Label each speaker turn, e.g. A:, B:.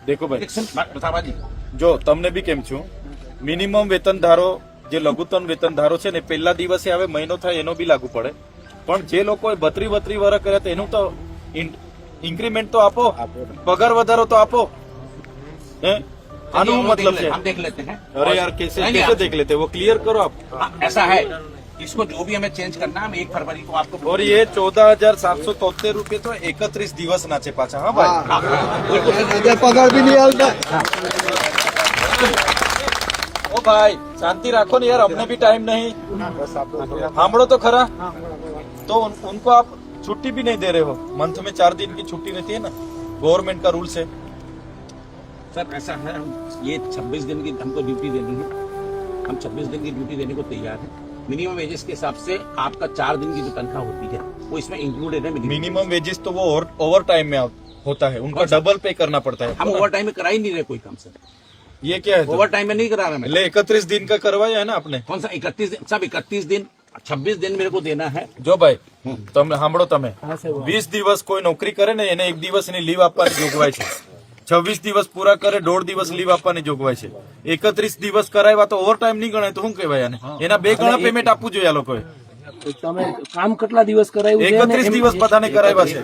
A: દેખો ભાઈ, જો તમને બી કેમ છું, મિનિમમ વેતન ધારો જે લઘુત્તમ વેતન ધારો છે ને પહેલા દિવસે હવે મહિનો થાય એનો બી લાગુ પડે, પણ જે લોકોએ 32 વર્ષ કર્યા તો એનું તો ઇન્ક્રીમેન્ટ તો આપો, પગાર વધારો તો આપો। આનું मतलब છે
B: हम देख लेते हैं।
A: अरे यार कैसे कैसे देख लेते वो क्लियर करो आप।
B: ऐसा है, इसको जो भी हमें चेंज करना है हम 1 फरवरी को आपको।
A: और ये 14,773 રૂપિયા તો 31 દિવસના છે પાછા। હા ભાઈ,
C: પગાર બી નહીં આવતા।
A: ओ भाई शांति रखो ना यार, हमने भी टाइम नहीं। सामड़ो तो खरा, तो उनको आप छुट्टी भी नहीं दे रहे हो। मंथ में 4 दिन की छुट्टी रहती है ना, गवर्नमेंट का रूल्स है।
B: सर ऐसा है, ये 26 दिन की हमको ड्यूटी देनी है, हम 26 दिन की ड्यूटी देने को तैयार हैं। मिनिमम वेजेस के हिसाब से आपका 4 दिन की जो तनख्वाह होती है वो इसमें इंक्लूडेड है।
A: मिनिमम वेजेस तो वो ओवर टाइम में होता है, उनका डबल पे करना पड़ता है।
B: हम ओवर टाइम में करा ही नहीं रहे कोई काम सर।
A: ये क्या है?
B: ओवर टाइम में नहीं करा रहा मैं।
A: 31 दिन का करवाया है ना आपने?
B: कौन सा 31 दिन? सब 31 दिन 26 दिन मेरे को देना है।
A: જો ભાઈ તમે સાંભળો, તમે 20 દિવસ કોઈ નોકરી કરે ને એને 1 દિવસની લીવ આપવાની જોગવાઈ છે। 26 દિવસ પૂરા કરે 1.5 દિવસ લીવ આપવાની જોગવાઈ છે। 31 દિવસ કરાવ્યા તો ઓવર ટાઈમ નહીં ગણાય તો શું કહેવાય આને? એના 2 ગણા પેમેન્ટ આપવું જોઈએ આ લોકોએ।
D: તમે કામ કેટલા દિવસ કરાયું છે?
A: 31 દિવસ બધાને કરાવ્યા છે।